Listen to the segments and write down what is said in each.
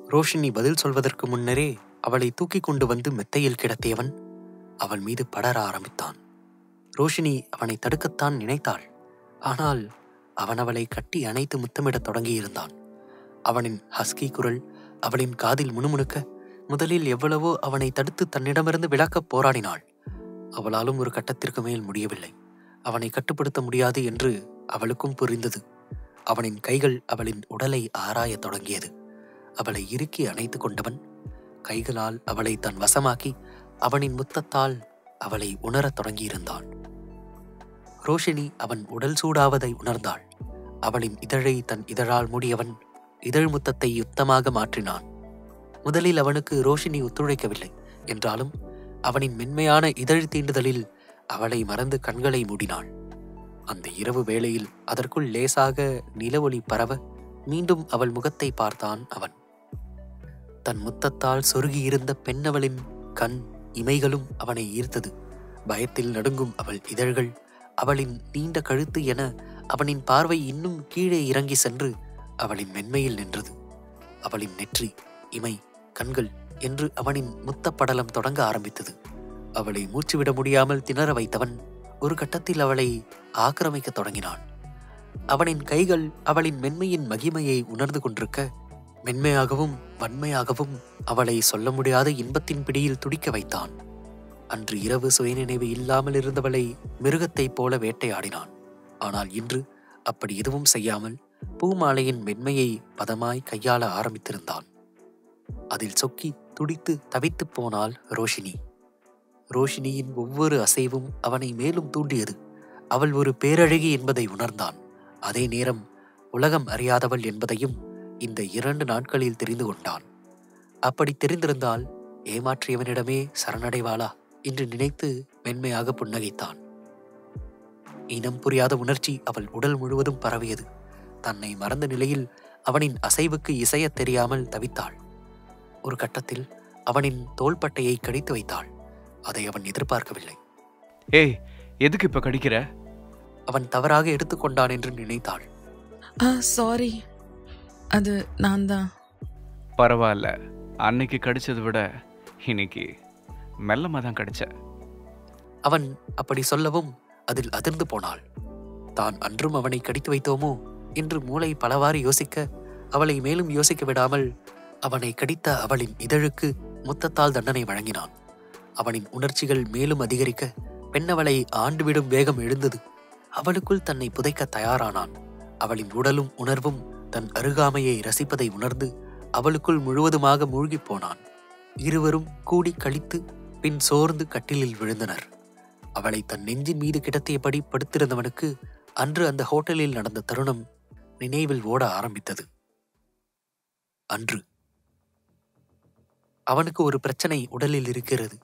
ரோஷினி பதில் சொல்வதற்கு முன்னரே அவளை தூக்கி கொண்டு வந்து மெத்தையில் கிடத்தியவன் அவள் மீது படர ஆரம்பித்தான். ரோஷினி அவனை தடுக்கத்தான் நினைத்தாள். ஆனால் அவன் அவளை கட்டி அணைத்து முத்தமிடத் தொடங்கியிருந்தான். அவனின் ஹஸ்கி குரல் அவளின் காதில் முணுமுணுக்க முதலில் எவ்வளவோ அவனை தடுத்து தன்னிடமிருந்து விலக்கப் போராடினாள். அவளாலும் ஒரு கட்டத்திற்கு மேல் முடியவில்லை. அவனை கட்டுப்படுத்த முடியாது என்று அவளுக்கும் புரிந்தது. அவனின் கைகள் அவளின் உடலை ஆராயத் தொடங்கியது. அவளை இறுக்கி அணைத்து கொண்டவன் கைகளால் அவளை தன் வசமாக்கி அவனின் முத்தத்தால் அவளை உணரத் தொடங்கியிருந்தான். ரோஷினி அவன் உடல் சூடாவதை உணர்ந்தாள். அவளின் இதழை தன் இதழால் மூடியவன் இதழ் முத்தத்தை யுத்தமாக மாற்றினான். முதலில் அவனுக்கு ரோஷினி ஒத்துழைக்கவில்லை என்றாலும் அவனின் மென்மையான இதழ் தீண்டுதலில் அவளை மறந்து கண்களை மூடினாள். அந்த இரவு வேளையில் அதற்குள் லேசாக நிலவொளி பரவ மீண்டும் அவள் முகத்தை பார்த்தான் அவன். தன் முத்தத்தால் சொருகியிருந்த பெண்ணவளின் கண் இமைகளும் அவனை ஈர்த்தது. பயத்தில் நடுங்கும் அவள் இதழ்கள், அவளின் நீண்ட கழுத்து என அவனின் பார்வை இன்னும் கீழே இறங்கி சென்று அவளின் மென்மையில் நின்றது. அவளின் நெற்றி, இமை, கண்கள் என்று அவனின் முத்தப்படலம் தொடங்க ஆரம்பித்தது. அவளை மூச்சுவிட முடியாமல் திணற வைத்தவன் ஒரு கட்டத்தில் அவளை ஆக்கிரமிக்க தொடங்கினான். அவனின் கைகள் அவளின் மென்மையின் மகிமையை உணர்ந்து கொண்டிருக்க மென்மையாகவும் வன்மையாகவும் அவளை சொல்ல முடியாத இன்பத்தின் பிடியில் துடிக்க வைத்தான். அன்று இரவு சுயநினைவு இல்லாமல் இருந்தவளை மிருகத்தைப் போல வேட்டையாடினான். ஆனால் இன்று அப்படி எதுவும் செய்யாமல் பூமாலையின் மென்மையை பதமாய் கையாள ஆரம்பித்திருந்தான். அதில் சொக்கி துடித்து தவித்து போனாள் ரோஷினி. ரோஷினியின் ஒவ்வொரு அசைவும் அவனை மேலும் தூண்டியது. அவள் ஒரு பேரழகி என்பதை உணர்ந்தான். அதே நேரம் உலகம் அறியாதவள் என்பதையும் இந்த 2 நாட்களில் தெரிந்து கொண்டான். அப்படி தெரிந்திருந்தால் ஏமாற்றியவனிடமே சரணடைவாளா என்று நினைத்து மென்மையாக புன்னகைத்தான். இனம் புரியாத உணர்ச்சி அவள் உடல் முழுவதும் பரவியது. தன்னை மறந்த நிலையில் அவனின் அசைவுக்கு இசையத் தெரியாமல் தவித்தாள். ஒரு கட்டத்தில் அவனின் தோள்பட்டையை கடித்து வைத்தாள். அதை அவன் எதிர்பார்க்கவில்லை. ஏய், எதுக்கு இப்ப கடிக்கிற? அவன் தவறாக எடுத்துக்கொண்டான் என்று நினைத்தாள். சாரி, அது நான் தான். பரவாயில்ல, அன்னைக்கு கடிச்சதை விட இன்னைக்கு மெல்லமாக தான் கடிச்ச. அவன் அப்படி சொல்லவும் அதில் அதிர்ந்து போனாள். தான் அன்றும் அவனை கடித்து வைத்தோமோ என்று மூளை பலவாறு யோசிக்க அவளை மேலும் யோசிக்க விடாமல் அவனை கடித்த அவளின் இதழுக்கு முத்தத்தால் தண்டனை வழங்கினான். அவனின் உணர்ச்சிகள் மேலும் அதிகரிக்க பெண்ணவளை ஆண்டுவிடும் வேகம் எழுந்தது. அவளுக்குள் தன்னை புதைக்க தயாரானான். அவளின் உடலும் உணர்வும் தன் அருகாமையை ரசிப்பதை உணர்ந்து அவளுக்குள் முழுவதுமாக மூழ்கி போனான். இருவரும் கூடி கழித்து பின் சோர்ந்து கட்டிலில் விழுந்தனர். அவளை தன் நெஞ்சின் மீது கிடத்தியபடி படுத்திருந்தவனுக்கு அன்று அந்த ஹோட்டலில் நடந்த தருணம் நினைவில் ஓட ஆரம்பித்தது. அன்று அவனுக்கு ஒரு பிரச்சனை உடலில் இருக்கிறது.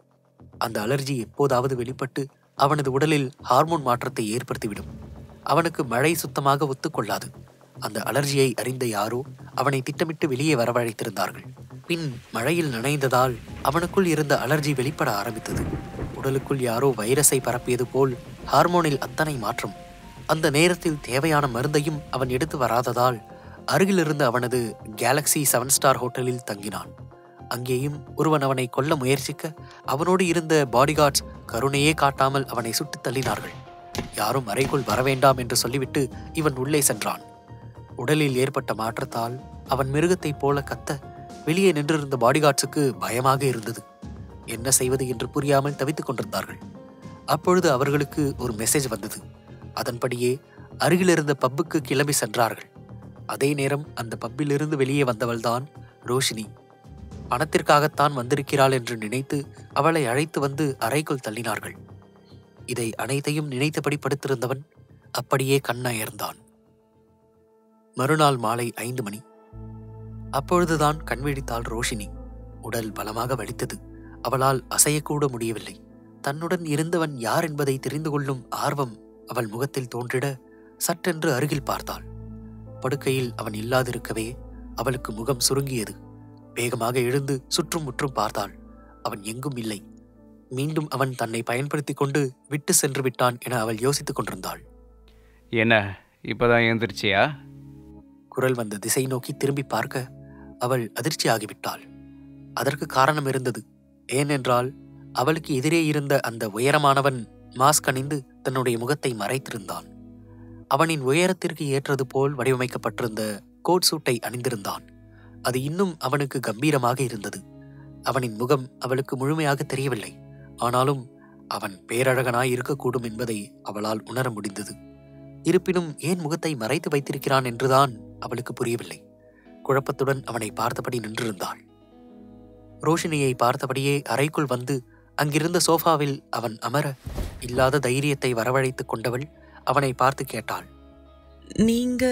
அந்த அலர்ஜி எப்போதாவது வெளிப்பட்டு அவனது உடலில் ஹார்மோன் மாற்றத்தை ஏற்படுத்திவிடும். அவனுக்கு மழை சுத்தமாக ஒத்துக்கொள்ளாது. அந்த அலர்ஜியை அறிந்த யாரோ அவனை திட்டமிட்டு வெளியே வரவழைத்திருந்தார்கள். பின் மழையில் நனைந்ததால் அவனுக்குள் இருந்த அலர்ஜி வெளிப்பட ஆரம்பித்தது. உடலுக்குள் யாரோ வைரஸை பரப்பியது போல் ஹார்மோனில் அத்தனை மாற்றம். அந்த நேரத்தில் தேவையான மருந்தையும் அவன் எடுத்து வராததால் அருகிலிருந்த அவனது கேலக்ஸி 7 ஸ்டார் ஹோட்டலில் தங்கினான். அங்கேயும் ஒருவன் அவனை கொல்ல முயற்சிக்க அவனோடு இருந்த பாடிகார்ட்ஸ் கருணையே காட்டாமல் அவனை சுட்டுத் தள்ளினார்கள். யாரும் அறைக்குள் வரவேண்டாம் என்று சொல்லிவிட்டு இவன் உள்ளே சென்றான். உடலில் ஏற்பட்ட மாற்றத்தால் அவன் மிருகத்தைப் போல கத்த வெளியே நின்றிருந்த பாடிகார்ட்ஸுக்கு பயமாக இருந்தது. என்ன செய்வது என்று புரியாமல் தவித்துக் கொண்டிருந்தார்கள். அப்பொழுது அவர்களுக்கு ஒரு மெசேஜ் வந்தது. அதன்படியே அருகிலிருந்த பப்புக்கு கிளம்பி சென்றார்கள். அதே நேரம் அந்த பப்பிலிருந்து வெளியே வந்தவள்தான் ரோஷினி. பணத்திற்காகத்தான் வந்திருக்கிறாள் என்று நினைத்து அவளை அழைத்து வந்து அறைக்குள் தள்ளினார்கள். இதை அனைத்தையும் நினைத்தபடி படுத்திருந்தவன் அப்படியே கண்ணயர்ந்தான். மறுநாள் மாலை 5 மணி. அப்பொழுதுதான் கண்விழித்தாள் ரோஷினி. உடல் பலமாக வலித்தது. அவளால் அசையக்கூட முடியவில்லை. தன்னுடன் இருந்தவன் யார் என்பதை தெரிந்து கொள்ளும் ஆர்வம் அவள் முகத்தில் தோன்றிட சட்டென்று அருகில் பார்த்தாள். படுக்கையில் அவன் இல்லாதிருக்கவே அவளுக்கு முகம் சுருங்கியது. வேகமாக எழுந்து சுற்றும் முற்றும் பார்த்தாள். அவன் எங்கும் இல்லை. மீண்டும் அவன் தன்னை பயன்படுத்தி கொண்டு விட்டு சென்று விட்டான் என அவள் யோசித்துக் கொண்டிருந்தாள். என்ன, இப்பதான் எழுந்திருச்சியா? குரல் வந்த திசை நோக்கி திரும்பி பார்க்க அவள் அதிர்ச்சியாகிவிட்டாள். அதற்கு காரணம் இருந்தது. ஏனென்றால் அவளுக்கு எதிரே இருந்த அந்த உயரமானவன் மாஸ்க் அணிந்து தன்னுடைய முகத்தை மறைத்திருந்தான். அவனின் உயரத்திற்கு ஏற்றது போல் வடிவமைக்கப்பட்டிருந்த கோட் சூட்டை அணிந்திருந்தான். அது இன்னும் அவனுக்கு கம்பீரமாக இருந்தது. அவனின் முகம் அவளுக்கு முழுமையாக தெரியவில்லை. ஆனாலும் அவன் பேரழகனாய் இருக்கக்கூடும் என்பதை அவளால் உணர முடிந்தது. இருப்பினும் ஏன் முகத்தை மறைத்து வைத்திருக்கிறான் என்றுதான் அவளுக்கு புரியவில்லை. குழப்பத்துடன் அவனை பார்த்தபடி நின்றிருந்தாள். ரோஷினியை பார்த்தபடியே அறைக்குள் வந்து அங்கிருந்த சோஃபாவில் அவன் அமர இல்லாத தைரியத்தை வரவழைத்துக் கொண்டவள் அவனை பார்த்து கேட்டாள். நீங்க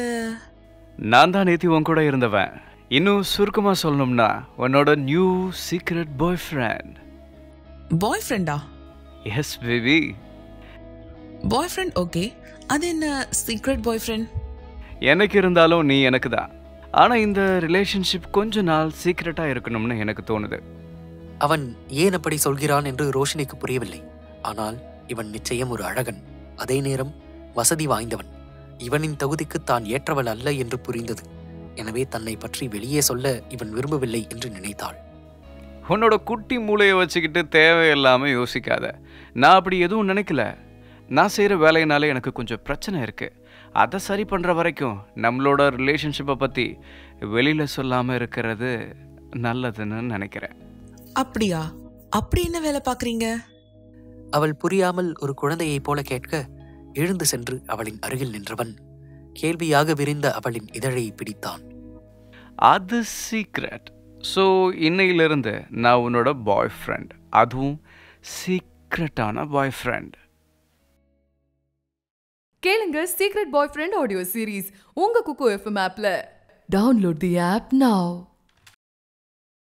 நான் தான் நேத்தி உன் கூட இருந்தவன். இன்னும் சுருக்கமா சொல்லணும்னா உன்னோட new secret boyfriend. Boy ஃப்ரெண்டா? Yes baby. Boyfriend okay, அது என்ன சீக்ரெட் பாய் ஃப்ரெண்ட்? எனக்கு இருந்தாலும் நீ எனக்கு தான். ஆனா இந்த ரிலேஷன்ஷிப் கொஞ்ச நாள் சீக்ரெட்டா இருக்கணும்னு எனக்கு தோணுது. அவன் ஏன் அப்படி சொல்கிறான் என்று ரோஷினிக்கு புரியவில்லை. ஆனால் இவன் நிச்சயம் ஒரு அழகன், அதே நேரம் வசதி வாய்ந்தவன். இவனின் தகுதிக்கு தான் ஏற்றவள் அல்ல என்று புரிந்தது. எனவே தன்னை பற்றி வெளியே சொல்ல இவன் விரும்பவில்லை என்று நினைத்தாள். உன்னோட குட்டி மூளையை வச்சுக்கிட்டு தேவையில்லாம யோசிக்காத. நான் அப்படி எதுவும் நினைக்கல. நான் செய்கிற வேலையினால எனக்கு கொஞ்சம் பிரச்சனை இருக்கு. அதை சரி பண்ற வரைக்கும் நம்மளோட ரிலேஷன்ஷிப்பை பத்தி வெளியில சொல்லாம இருக்கிறது நல்லதுன்னு நினைக்கிறேன். அப்படியா? அப்படி என்ன வேலை பார்க்குறீங்க? அவள் புரியாமல் ஒரு குழந்தையைப் போல கேட்க எழுந்து சென்று அவளின் அருகில் நின்றவன் கேள்வியாக விரிந்த அவளின் இதழை பிடித்தான். அது சீக்ரெட். ஸோ இன்னையிலிருந்து நான் உன்னோட பாய் ஃப்ரெண்ட், அதுவும் சீக்ரெட்டான பாய் ஃப்ரெண்ட். கேளுங்க சீக்ரெட் பாய் ஃப்ரெண்ட் ஆடியோ சீரீஸ் உங்க குக்கு எஃப்எம் ஆப்ல. டவுன்லோட் தி ஆப் நவ.